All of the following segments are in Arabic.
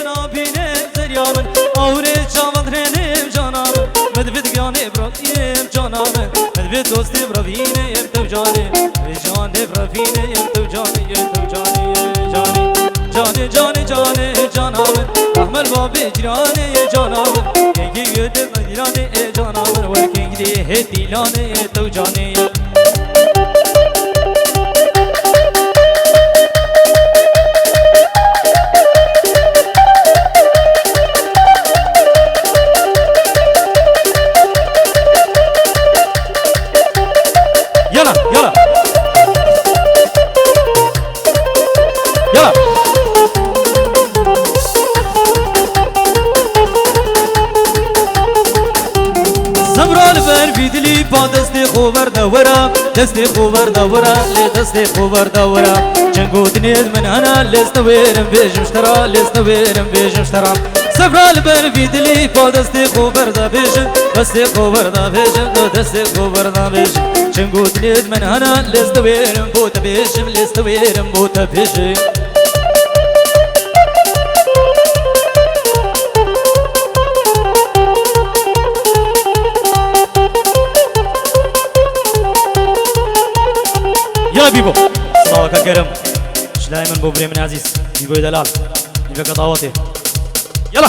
نابینه زریامن آوره چاوان رنم جانامن مدوید گانه برایم جانامن مدوید دوستی براوینه تو جانه جانه براوینه تو جانه جانه جانه جانه جانه جانامن احمل بابی جرانه جانامن کنگی یده مدیرانه جانامن و کنگی هدیلانه تو جانه دستی خوبر دورا دستی خوبر دورا دستی خوبر دورا جنگو دنيد من هنا لست ويرم بيجم اشترا لست ويرم بيجم اشترا سفرال بر فيدلي با دستی خوبر دا بيجم دستی خوبر دا بيجم دستی خوبر دا بيجم جنگو دنيد من هنا لست ويرم بوت بيجم لست ويرم بوت بيجم يلا بيبو صلاوك الكرم شلايمن بو بريمن عزيز بيبو دلال يبقى قطاوتي يلا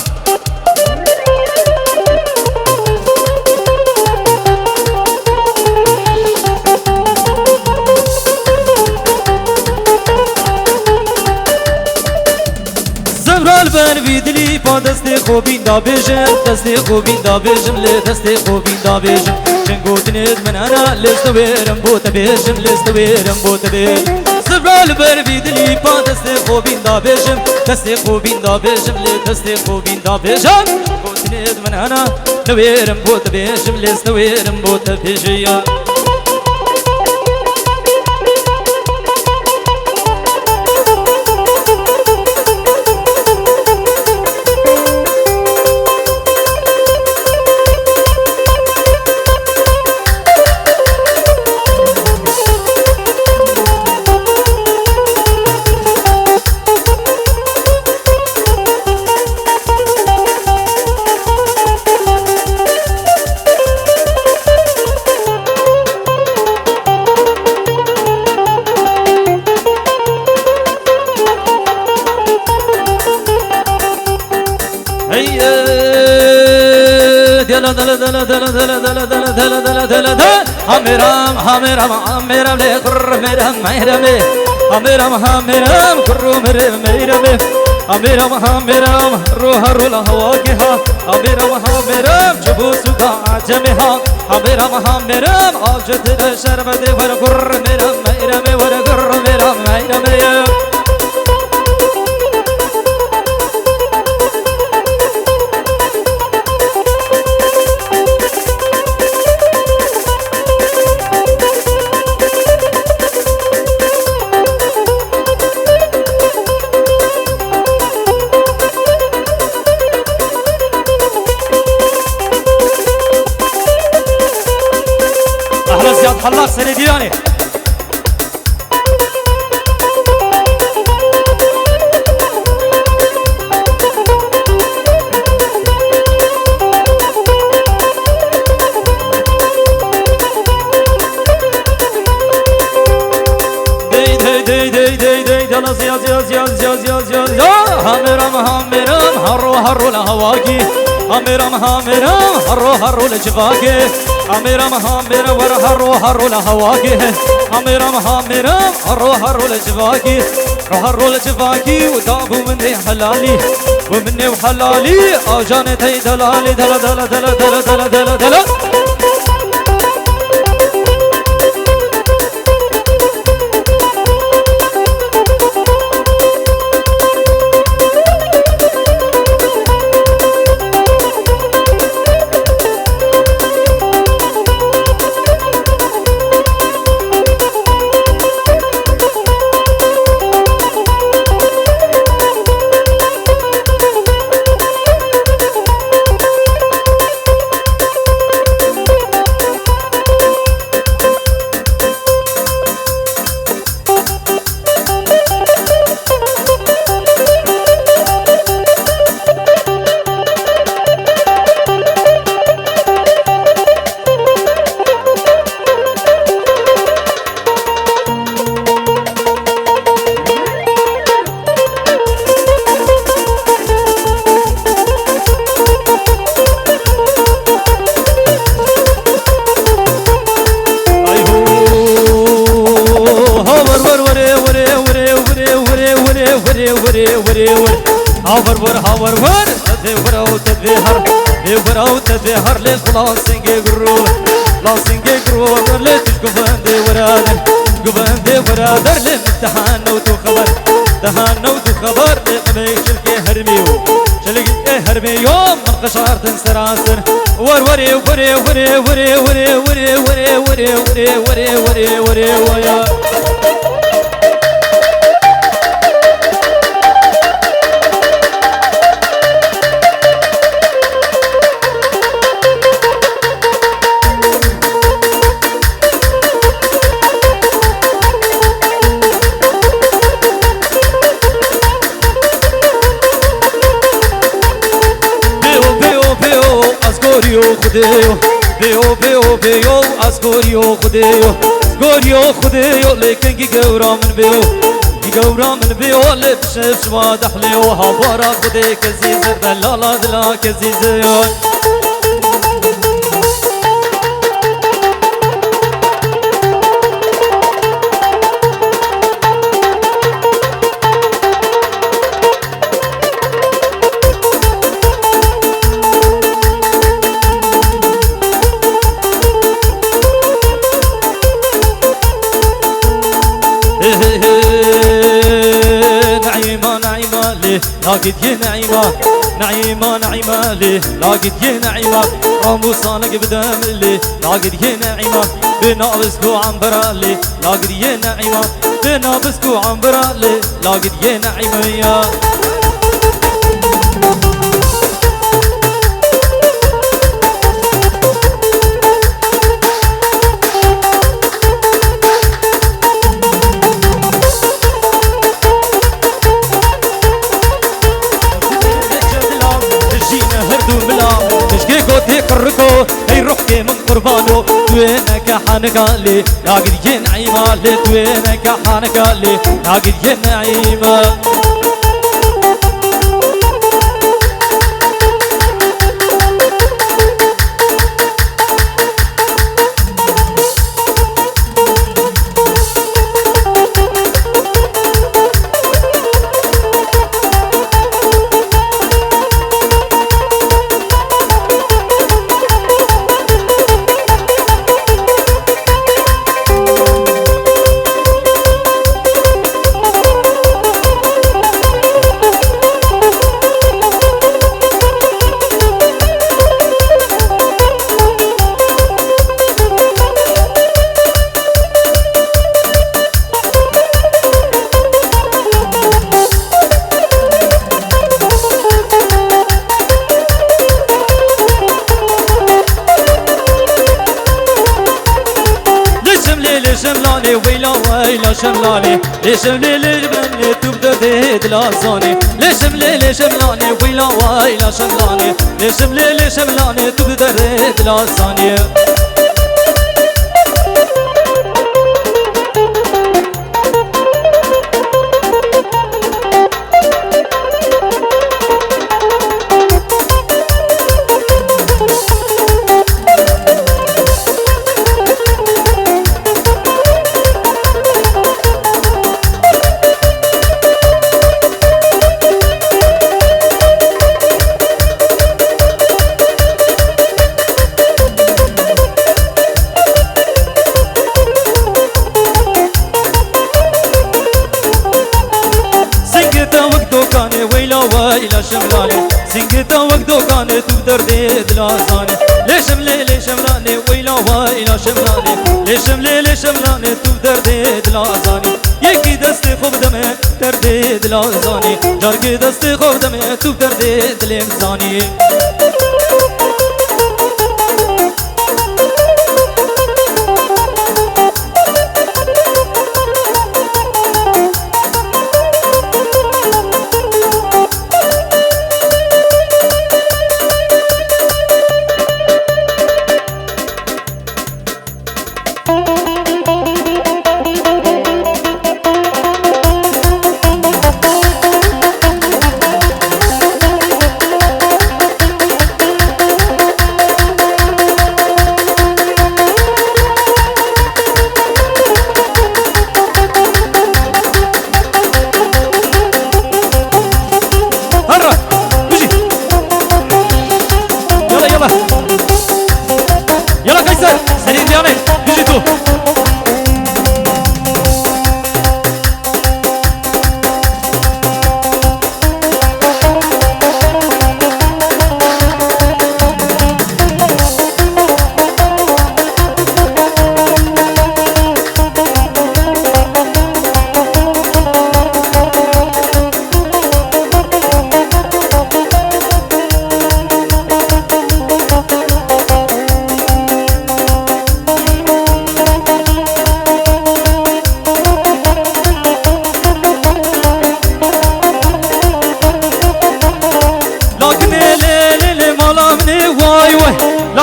زبرال بن فيدلي با دستي خوبين دا بيجم دستي خوبين دا بيجم لي دستي خوبين دا بيجم جنگو دنيد من انا لست ويرم بوت بيجم لست ويرم بوت بيجم زبرال بن فيدلي با دستي خوبين دا بيجم دستي خوبين دا بيجم لي دستي خوبين دا بيجم جنگو دنيد من انا لويرم بوت بيجم لست ويرم بوت بيجم هامرام هامرام هامرام لي كر مرام ميرامي هامرام هامرام كر مرام ميرامي هامرام هامرام روح رولا هواكها هامرام هامرام جبو سودا عجمها هامرام هامرام عجت الشربة ور كر مرام ميرامي ور كر مرام ميرامي خلاص سنة دياني هامرام هامرام هرو هرو لهواكي هامرام هامرام هرو هرو لجفاكي هامرام هامرام ور هرو هرو لهواكي هامرام هامرام هرو هرو لجفاكي هرو لجفاكي ودابو مني حلالي ومني وحلالي اجانتي دلالي دلا دلا دلا دلا دلا دلا دلا هاور ور هاور ور تدي ورا وتدي هر دي ورا وتدي هر للخلاص سنجي برو لا سنجي برو لا تشكفان دي ورا قبان دي ورا در للامتحان وتو خبر دهان وتو خبر قبي شلكي هرميو شلكي هرميو من قشار تنسراسر ور وري وري وري وري وري وري وري وري وري وري وري وري وري خديو بيو بيو بيو اسكوريو خديو اسكوريو خديو لكن كي قورا من بيو كي قورا من بيو اللي بشف شوا دحليو هابورا خدي كزيز دلالا دلا كزيزيو لاقيت يا نعيمة نعيمة نعيمة ليه لاقيت يا نعيمة رامو صانق بدم ليه لاقيت يا نعيمة بنابسكو عنبرا ليه لاقيت يا نعيمة بنابسكو عنبرا ليه لاقيت يا نعيمة يا كركو هي روحي من قربانو توينك حنقالي لاقد ينعيما لي توينك حنقالي لاقد ينعيما شملاني ويلا ويلا شملاني ليش مليلي بني تبدا ديد لازاني ليش مليلي شملاني ويلا ويلا شملاني ليش مليلي شملاني تبدا ديد لازاني ويلا شملاني سنقتا وقدو كانت تقدر ديد لازاني ليش مليلي شملاني ويلا ويلا شملاني ليش مليلي شملاني تقدر ديد لازاني يكي دستي خوب دمي ترديد لازاني جاركي دستي خوب دمي تقدر ديد لانساني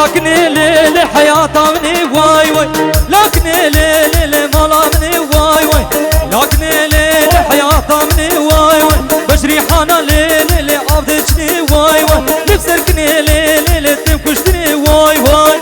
لكن ليل حياة مني واي واي لكن ليل مالا مني واي واي لكن ليل حياة مني واي واي بشري حانا ليل عبدتني واي واي نفسركني ليل تنكشتني واي واي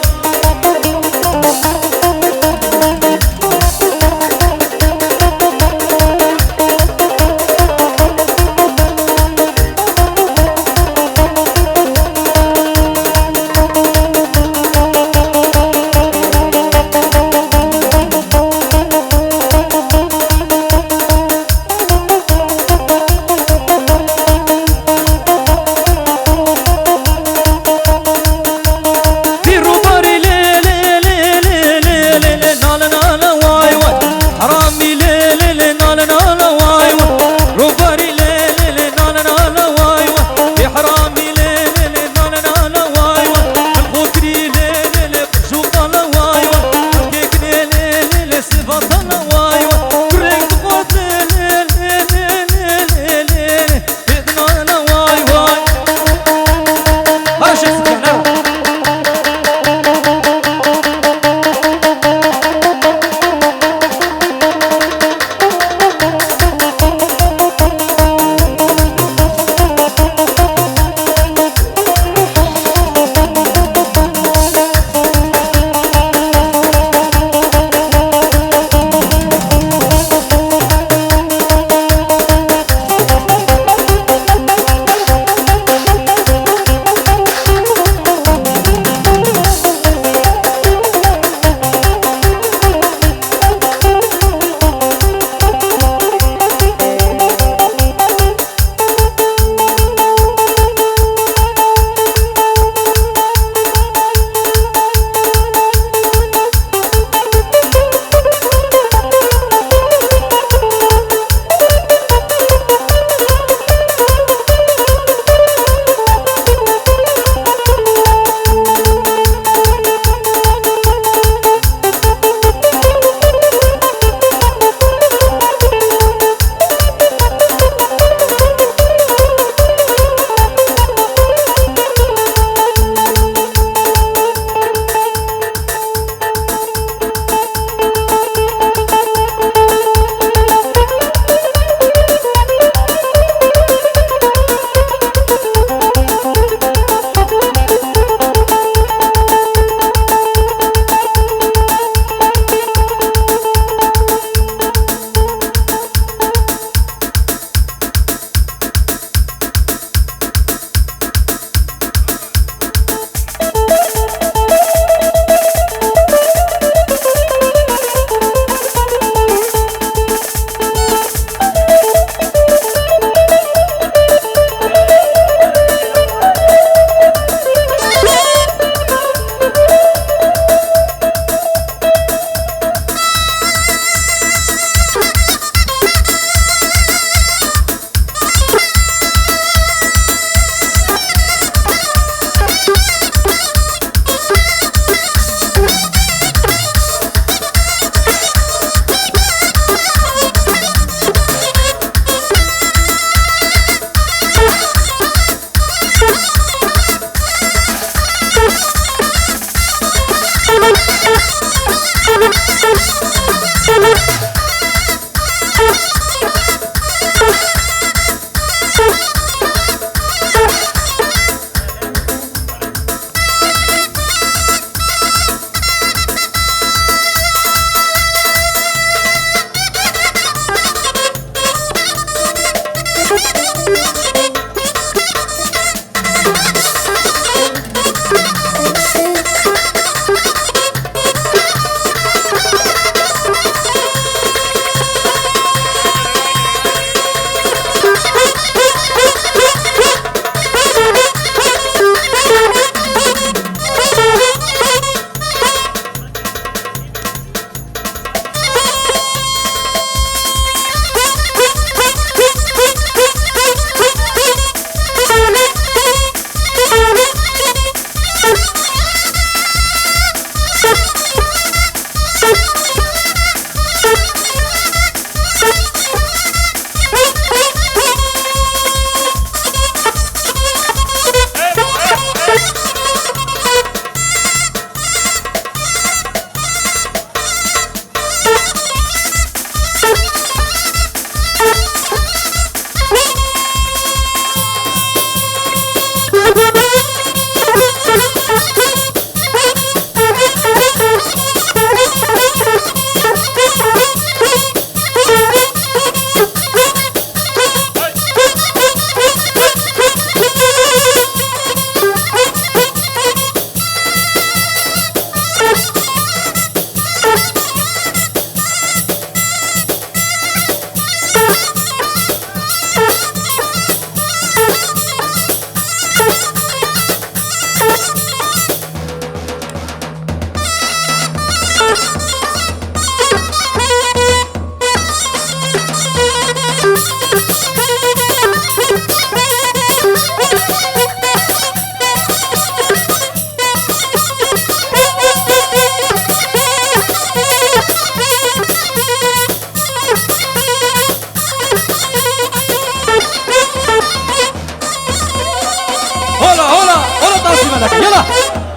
لك يلا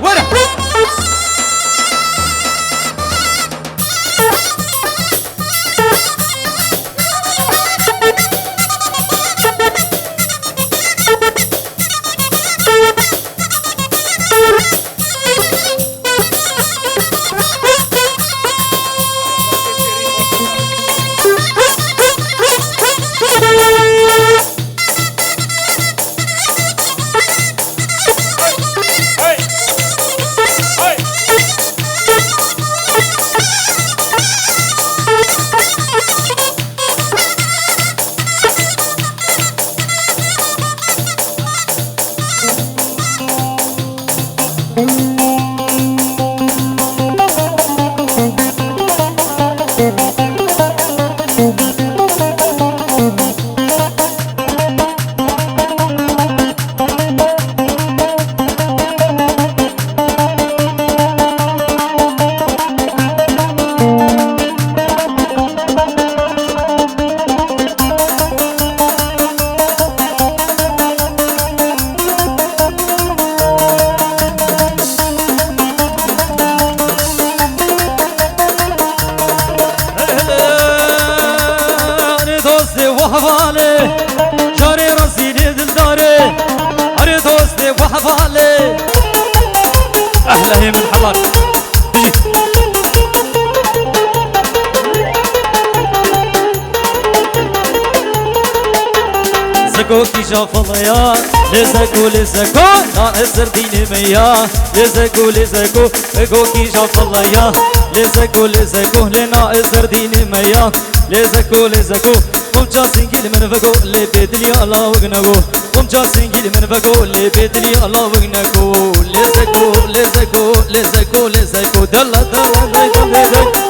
ورا وحفالي جاري رصيدي دلداري هري دوستي وحفالي أحلى هي من حلاك تجي زكو كي شاف الله لزكو لزكو ناقصر ديني ميا لزكو لزكو زكو كي شاف الله لزكو لزكو لناقصر ديني ميا لزكو لزكو قمجا سنجيل من فقو اللي بيدلي الله وقنقو قمجا سنجيل من فقو اللي بيدلي الله وقنقو لزكو لزكو لزكو لزكو دلا دلا داي داي داي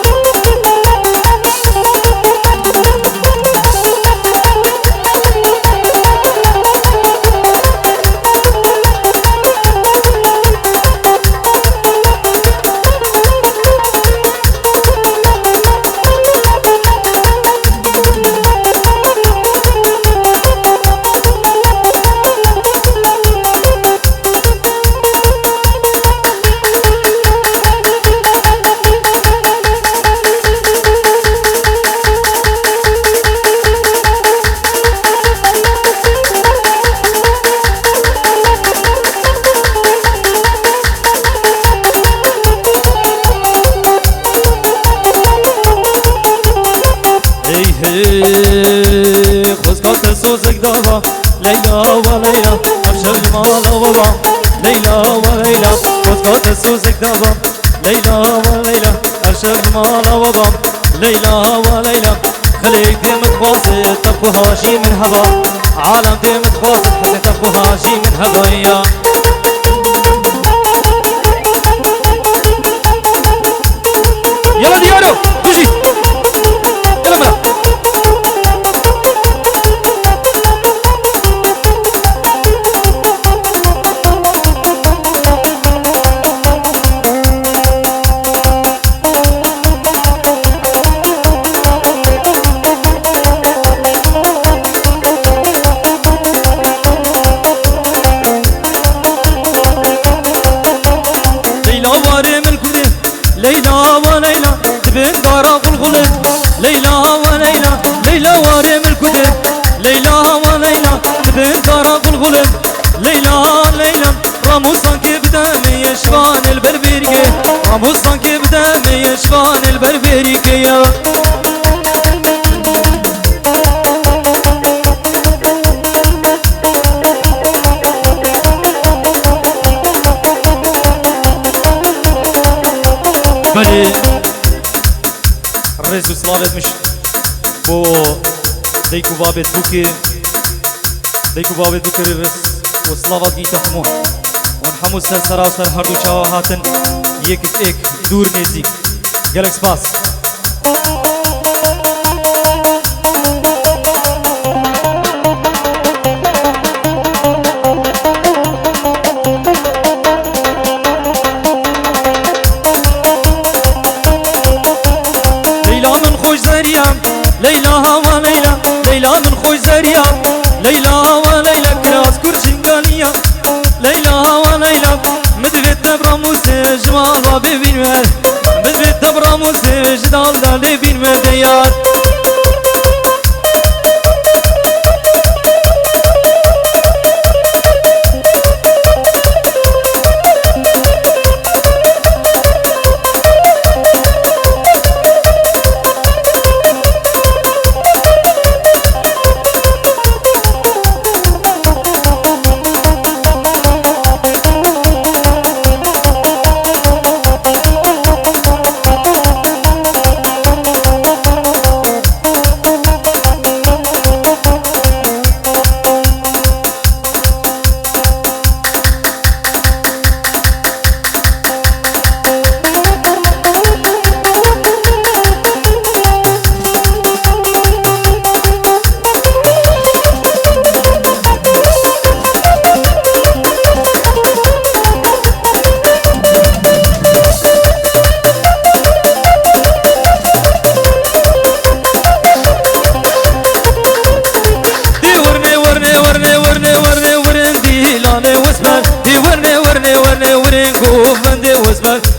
خذ سوزك دابا ليلى وليلى أبشر المال وبا ليلى وليلى خذ سوزك دابا ليلى وليلى أبشر المال وبا ليلى وليلى خليك ديم تخواصي تبكو هاشي من هبا عالم ديم تخواصي تحسن تبكو هاشي من هبا يا يلا ديارو تجي يلا ملا ليلى وليلى تبين دارا غلغلة ليلى وليلى ليلى وارم الكدر ليلى وليلى تبين دارا غلغلة ليلى ليلى راموسان كيف دامي يشفان البربريكي راموسان كيف دامي يشفان البربريكي يا بله رئيس وصلابت مش بو ديكو بابت بوكي ديكو بابت بوكي رئيس وصلابت جيتا حمو ونحمو سر وسر هردو شواهاتن يك ايك دور نيزي جالك سباس ليلى وليلى ليلى من خوش زريا ليلى وليلى كراس كرشنغانية ليلى وليلى دا ببین من بدبت دبرام و سجدان دا ببین من دیار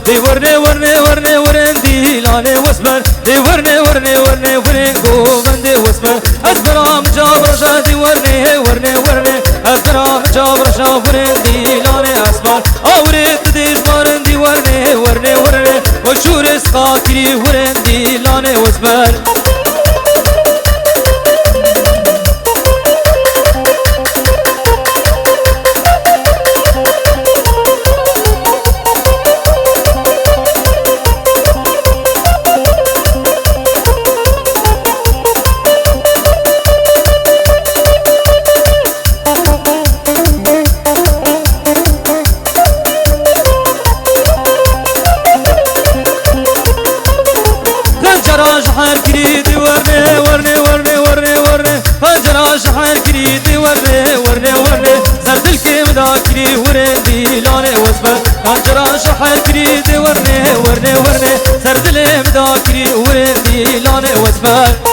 دی ورنه ورنه ورنه ورندی لانه وسبر دی ورنه ورنه ورنه ورن گووند وسبر از برام جاب رشا دی ورنه ورنه ورنه از برام جاب رشا ورندی لانه اسبر اورت دیش مارندی ورنه ورنه ورنه و شور اسقاطری ورندی لانه وسبر شحن كريدي ورني ورني ورني ورني ورني هجرا شحن كريدي ورني ورني ورني زرد الكيم ذاكري ورندي لاني وسبر هجرا شحن كريدي ورني ورني ورني زرد الكيم ذاكري ورندي لاني وسبر